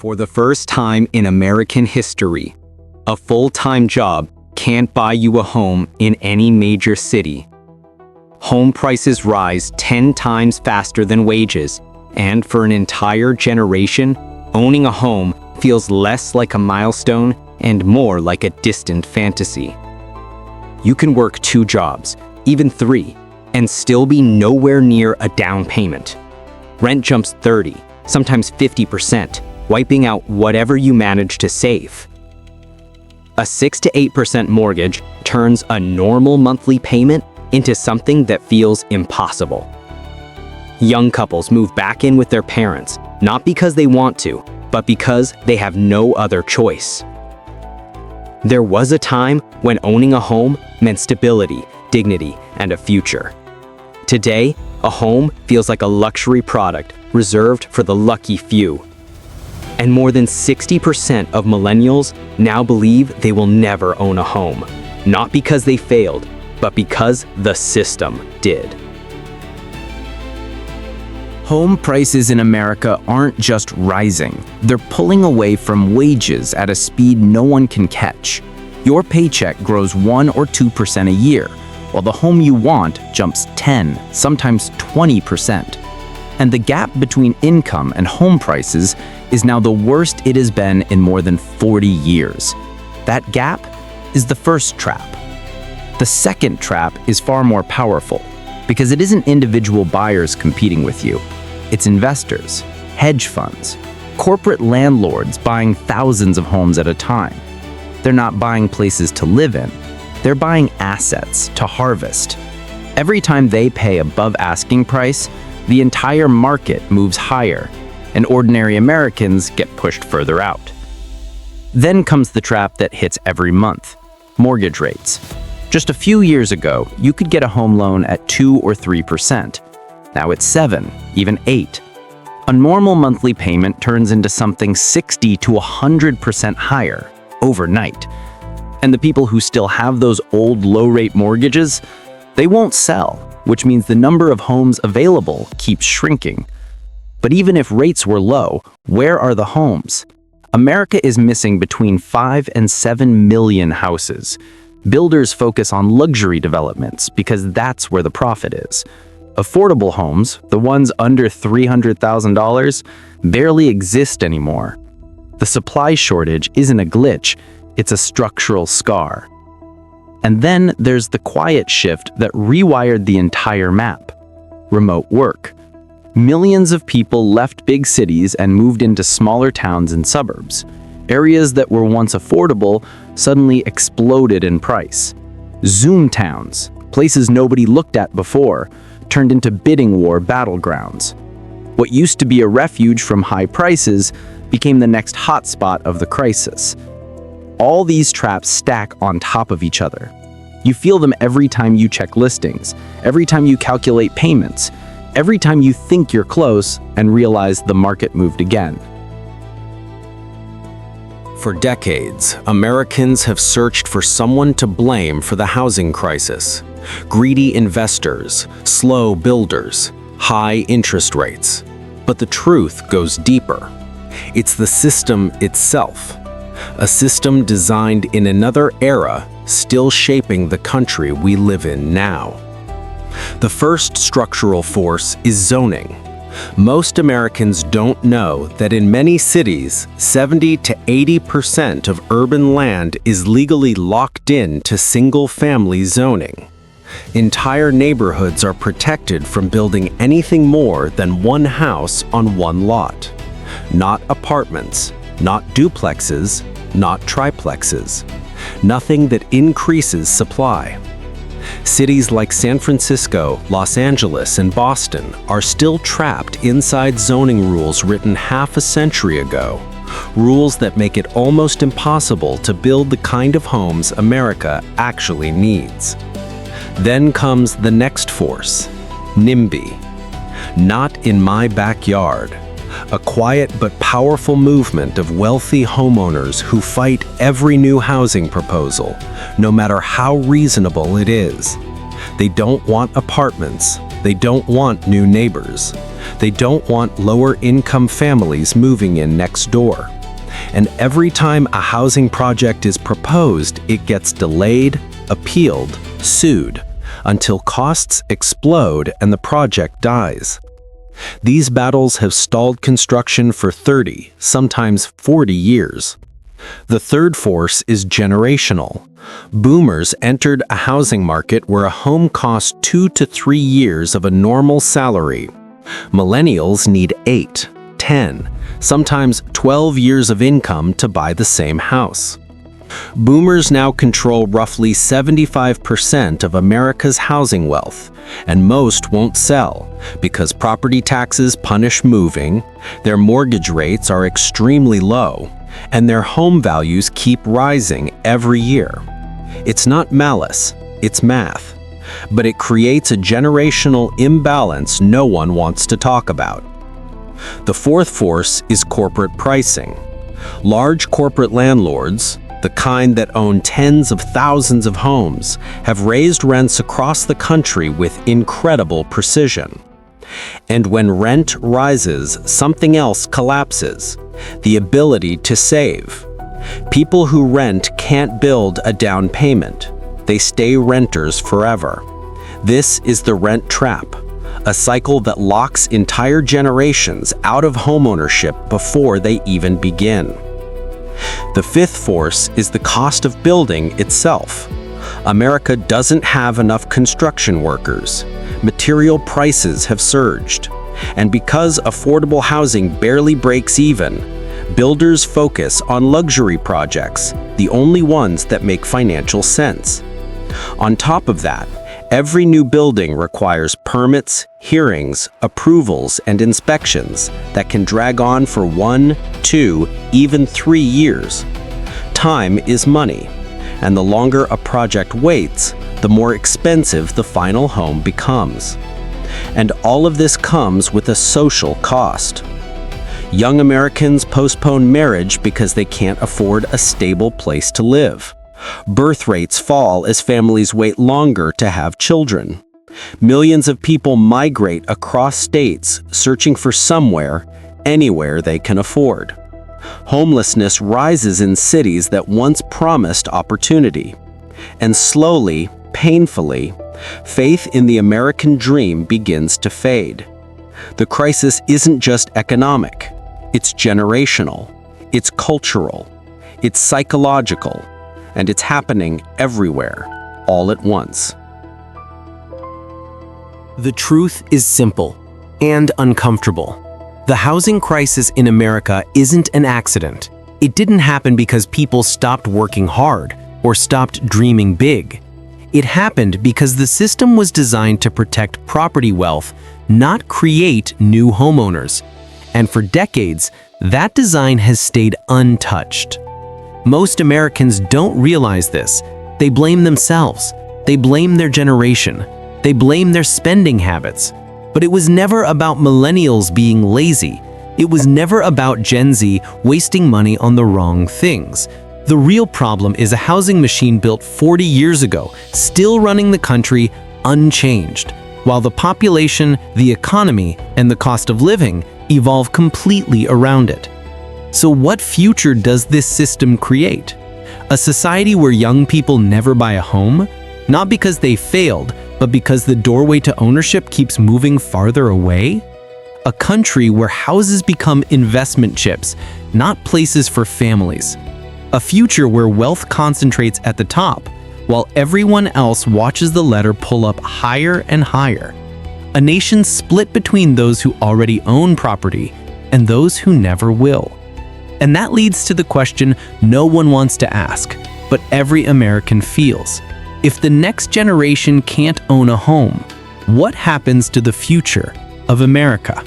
For the first time in American history, a full-time job can't buy you a home in any major city. Home prices rise 10 times faster than wages, and for an entire generation, owning a home feels less like a milestone and more like a distant fantasy. You can work 2 jobs, even 3, and still be nowhere near a down payment. Rent jumps 30, sometimes 50%, wiping out whatever you manage to save. A 6 to 8% mortgage turns a normal monthly payment into something that feels impossible. Young couples move back in with their parents, not because they want to, but because they have no other choice. There was a time when owning a home meant stability, dignity, and a future. Today, a home feels like a luxury product reserved for the lucky few. And more than 60% of millennials now believe they will never own a home, not because they failed, but because the system did. Home prices in America aren't just rising, they're pulling away from wages at a speed no one can catch. Your paycheck grows 1 or 2% a year, while the home you want jumps 10, sometimes 20%. And the gap between income and home prices is now the worst it has been in more than 40 years. That gap is the first trap. The second trap is far more powerful, because it isn't individual buyers competing with you. It's investors, hedge funds, corporate landlords buying thousands of homes at a time. They're not buying places to live in, they're buying assets to harvest. Every time they pay above asking price, the entire market moves higher, and ordinary Americans get pushed further out. Then comes the trap that hits every month: mortgage rates. Just a few years ago, you could get a home loan at 2 or 3%. Now it's 7, even 8. A normal monthly payment turns into something 60 to 100% higher overnight. And the people who still have those old low-rate mortgages, they won't sell, which means the number of homes available keeps shrinking. But even if rates were low, where are the homes? America is missing between 5 and 7 million houses. Builders focus on luxury developments because that's where the profit is. Affordable homes, the ones under $300,000, barely exist anymore. The supply shortage isn't a glitch, it's a structural scar. And then there's the quiet shift that rewired the entire map: remote work. Millions of people left big cities and moved into smaller towns and suburbs. Areas that were once affordable suddenly exploded in price. Zoom towns, places nobody looked at before, turned into bidding war battlegrounds. What used to be a refuge from high prices became the next hotspot of the crisis. All these traps stack on top of each other. You feel them every time you check listings, every time you calculate payments, every time you think you're close and realize the market moved again. For decades, Americans have searched for someone to blame for the housing crisis. Greedy investors, slow builders, high interest rates. But the truth goes deeper. It's the system itself. A system designed in another era, still shaping the country we live in now. The first structural force is zoning. Most Americans don't know that in many cities, 70 to 80% of urban land is legally locked in to single-family zoning. Entire neighborhoods are protected from building anything more than one house on one lot. Not apartments, not duplexes, not triplexes. Nothing that increases supply. Cities like San Francisco, Los Angeles, and Boston are still trapped inside zoning rules written half a century ago. Rules that make it almost impossible to build the kind of homes America actually needs. Then comes the next force, NIMBY. Not in my backyard. A quiet but powerful movement of wealthy homeowners who fight every new housing proposal, no matter how reasonable it is. They don't want apartments, They don't want new neighbors. They don't want lower-income families moving in next door. And every time a housing project is proposed, it gets delayed, appealed, sued, until costs explode and the project dies. These battles have stalled construction for 30, sometimes 40 years. The third force is generational. Boomers entered a housing market where a home cost 2 to 3 years of a normal salary. Millennials need 8, 10, sometimes 12 years of income to buy the same house. Boomers now control roughly 75% of America's housing wealth, and most won't sell because property taxes punish moving, their mortgage rates are extremely low, and their home values keep rising every year. It's not malice, it's math, but it creates a generational imbalance no one wants to talk about. The fourth force is corporate pricing. Large corporate landlords, the kind that own tens of thousands of homes, have raised rents across the country with incredible precision. And when rent rises, something else collapses: the ability to save. People who rent can't build a down payment. They stay renters forever. This is the rent trap, a cycle that locks entire generations out of homeownership before they even begin. The fifth force is the cost of building itself. America doesn't have enough construction workers. Material prices have surged. And because affordable housing barely breaks even, builders focus on luxury projects, the only ones that make financial sense. On top of that, every new building requires permits, hearings, approvals, and inspections that can drag on for 1, 2, even 3 years. Time is money, and the longer a project waits, the more expensive the final home becomes. And all of this comes with a social cost. Young Americans postpone marriage because they can't afford a stable place to live. Birth rates fall as families wait longer to have children. Millions of people migrate across states, searching for somewhere, anywhere they can afford. Homelessness rises in cities that once promised opportunity. And slowly, painfully, faith in the American dream begins to fade. The crisis isn't just economic. It's generational. It's cultural. It's psychological. And it's happening everywhere, all at once. The truth is simple and uncomfortable. The housing crisis in America isn't an accident. It didn't happen because people stopped working hard or stopped dreaming big. It happened because the system was designed to protect property wealth, not create new homeowners. And for decades, that design has stayed untouched. Most Americans don't realize this. They blame themselves. They blame their generation. They blame their spending habits. But it was never about millennials being lazy. It was never about Gen Z wasting money on the wrong things. The real problem is a housing machine built 40 years ago, still running the country unchanged, while the population, the economy, and the cost of living evolve completely around it. So what future does this system create? A society where young people never buy a home? Not because they failed, but because the doorway to ownership keeps moving farther away? A country where houses become investment chips, not places for families. A future where wealth concentrates at the top, while everyone else watches the ladder pull up higher and higher. A nation split between those who already own property and those who never will. And that leads to the question no one wants to ask, but every American feels. If the next generation can't own a home, what happens to the future of America?